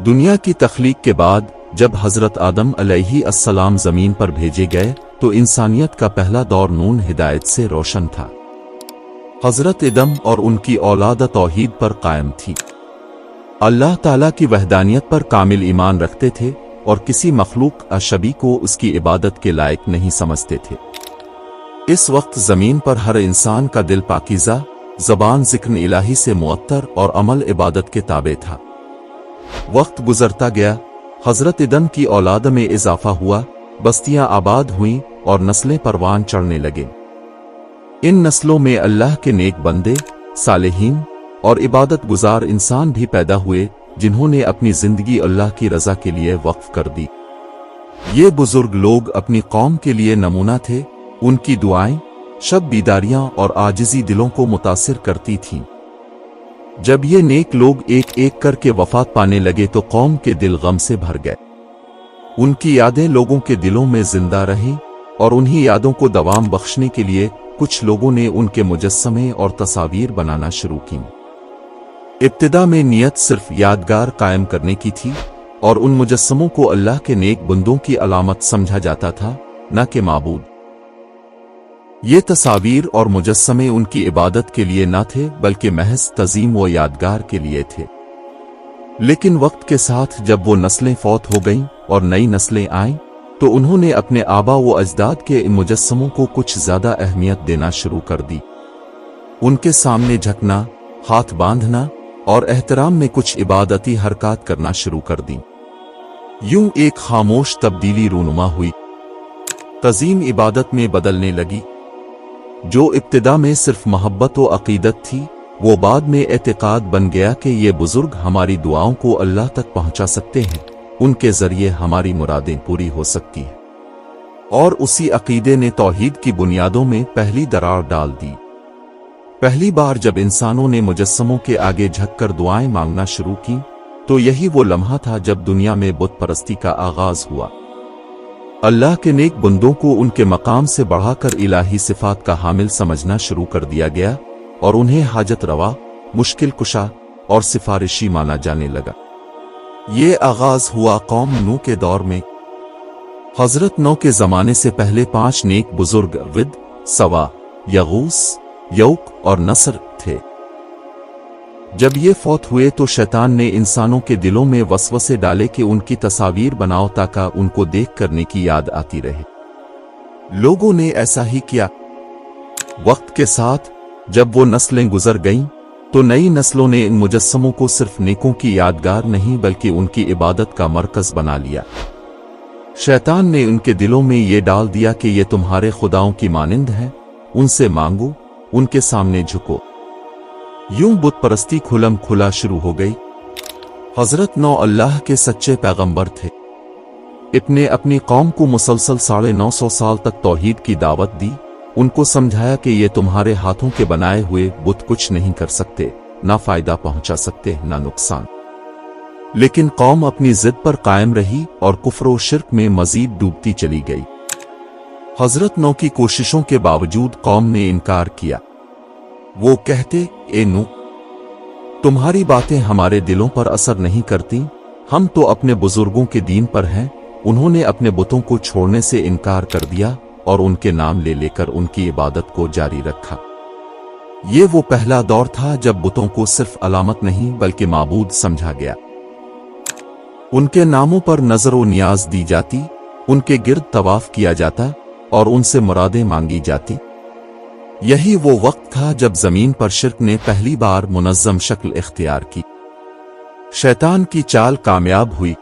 دنیا کی تخلیق کے بعد جب حضرت آدم علیہ السلام زمین پر بھیجے گئے تو انسانیت کا پہلا دور نور ہدایت سے روشن تھا۔ حضرت آدم اور ان کی اولاد توحید پر قائم تھی، اللہ تعالیٰ کی وحدانیت پر کامل ایمان رکھتے تھے اور کسی مخلوق اشبیہ کو اس کی عبادت کے لائق نہیں سمجھتے تھے۔ اس وقت زمین پر ہر انسان کا دل پاکیزہ، زبان ذکر الہی سے معطر اور عمل عبادت کے تابع تھا۔ وقت گزرتا گیا، حضرت آدم کی اولاد میں اضافہ ہوا، بستیاں آباد ہوئیں اور نسلیں پروان چڑھنے لگیں۔ ان نسلوں میں اللہ کے نیک بندے، صالحین اور عبادت گزار انسان بھی پیدا ہوئے جنہوں نے اپنی زندگی اللہ کی رضا کے لیے وقف کر دی۔ یہ بزرگ لوگ اپنی قوم کے لیے نمونہ تھے، ان کی دعائیں، شب بیداریاں اور عاجزی دلوں کو متاثر کرتی تھیں۔ جب یہ نیک لوگ ایک ایک کر کے وفات پانے لگے تو قوم کے دل غم سے بھر گئے۔ ان کی یادیں لوگوں کے دلوں میں زندہ رہیں اور انہی یادوں کو دوام بخشنے کے لیے کچھ لوگوں نے ان کے مجسمے اور تصاویر بنانا شروع کی۔ ابتدا میں نیت صرف یادگار قائم کرنے کی تھی اور ان مجسموں کو اللہ کے نیک بندوں کی علامت سمجھا جاتا تھا، نہ کہ معبود۔ یہ تصاویر اور مجسمے ان کی عبادت کے لیے نہ تھے بلکہ محض تعظیم و یادگار کے لیے تھے۔ لیکن وقت کے ساتھ جب وہ نسلیں فوت ہو گئیں اور نئی نسلیں آئیں تو انہوں نے اپنے آبا و اجداد کے ان مجسموں کو کچھ زیادہ اہمیت دینا شروع کر دی۔ ان کے سامنے جھکنا، ہاتھ باندھنا اور احترام میں کچھ عبادتی حرکات کرنا شروع کر دیں۔ یوں ایک خاموش تبدیلی رونما ہوئی، تعظیم عبادت میں بدلنے لگی۔ جو ابتدا میں صرف محبت و عقیدت تھی وہ بعد میں اعتقاد بن گیا کہ یہ بزرگ ہماری دعاؤں کو اللہ تک پہنچا سکتے ہیں، ان کے ذریعے ہماری مرادیں پوری ہو سکتی ہیں۔ اور اسی عقیدے نے توحید کی بنیادوں میں پہلی دراڑ ڈال دی۔ پہلی بار جب انسانوں نے مجسموں کے آگے جھک کر دعائیں مانگنا شروع کی تو یہی وہ لمحہ تھا جب دنیا میں بت پرستی کا آغاز ہوا۔ اللہ کے نیک بندوں کو ان کے مقام سے بڑھا کر الہی صفات کا حامل سمجھنا شروع کر دیا گیا اور انہیں حاجت روا، مشکل کشا اور سفارشی مانا جانے لگا۔ یہ آغاز ہوا قوم نوح کے دور میں۔ حضرت نوح کے زمانے سے پہلے 5 نیک بزرگ ود، سوا، یغوث، یوق اور نصر تھے۔ جب یہ فوت ہوئے تو شیطان نے انسانوں کے دلوں میں وسوسے ڈالے کہ ان کی تصاویر بناؤ تاکہ ان کو دیکھ کرنے کی یاد آتی رہے۔ لوگوں نے ایسا ہی کیا۔ وقت کے ساتھ جب وہ نسلیں گزر گئیں تو نئی نسلوں نے ان مجسموں کو صرف نیکوں کی یادگار نہیں بلکہ ان کی عبادت کا مرکز بنا لیا۔ شیطان نے ان کے دلوں میں یہ ڈال دیا کہ یہ تمہارے خداؤں کی مانند ہیں، ان سے مانگو، ان کے سامنے جھکو۔ یوں بت پرستی کھلم کھلا شروع ہو گئی۔ حضرت نوح اللہ کے سچے پیغمبر تھے۔ ابن اپنی قوم کو مسلسل 950 سال تک توحید کی دعوت دی، ان کو سمجھایا کہ یہ تمہارے ہاتھوں کے بنائے ہوئے بت کچھ نہیں کر سکتے، نہ فائدہ پہنچا سکتے نہ نقصان۔ لیکن قوم اپنی ضد پر قائم رہی اور کفر و شرک میں مزید ڈوبتی چلی گئی۔ حضرت نوح کی کوششوں کے باوجود قوم نے انکار کیا۔ وہ کہتے، اے نوح، تمہاری باتیں ہمارے دلوں پر اثر نہیں کرتی، ہم تو اپنے بزرگوں کے دین پر ہیں۔ انہوں نے اپنے بتوں کو چھوڑنے سے انکار کر دیا اور ان کے نام لے کر ان کی عبادت کو جاری رکھا۔ یہ وہ پہلا دور تھا جب بتوں کو صرف علامت نہیں بلکہ معبود سمجھا گیا۔ ان کے ناموں پر نظر و نیاز دی جاتی، ان کے گرد طواف کیا جاتا اور ان سے مرادیں مانگی جاتی۔ یہی وہ وقت تھا جب زمین پر شرک نے پہلی بار منظم شکل اختیار کی۔ شیطان کی چال کامیاب ہوئی۔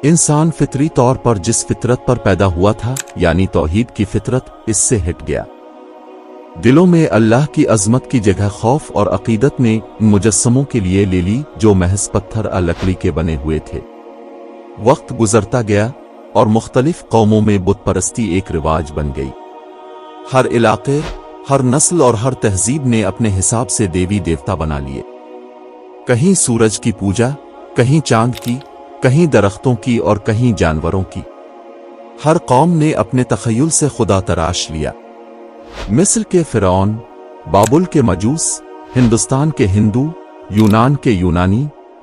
انسان فطری طور پر جس فطرت پر پیدا ہوا تھا یعنی توحید کی فطرت، اس سے ہٹ گیا۔ دلوں میں اللہ کی عظمت کی جگہ خوف اور عقیدت نے مجسموں کے لیے لے لی جو محض پتھر لکڑی کے بنے ہوئے تھے۔ وقت گزرتا گیا اور مختلف قوموں میں بت پرستی ایک رواج بن گئی۔ ہر علاقے، ہر نسل اور ہر تہذیب نے اپنے حساب سے دیوی دیوتا بنا لیے۔ کہیں سورج کی پوجا، کہیں چاند کی، کہیں درختوں کی اور کہیں جانوروں کی۔ ہر قوم نے اپنے تخیل سے خدا تراش لیا۔ مصر کے فرعون، بابل کے مجوس، ہندوستان کے ہندو، یونان کے یونانی،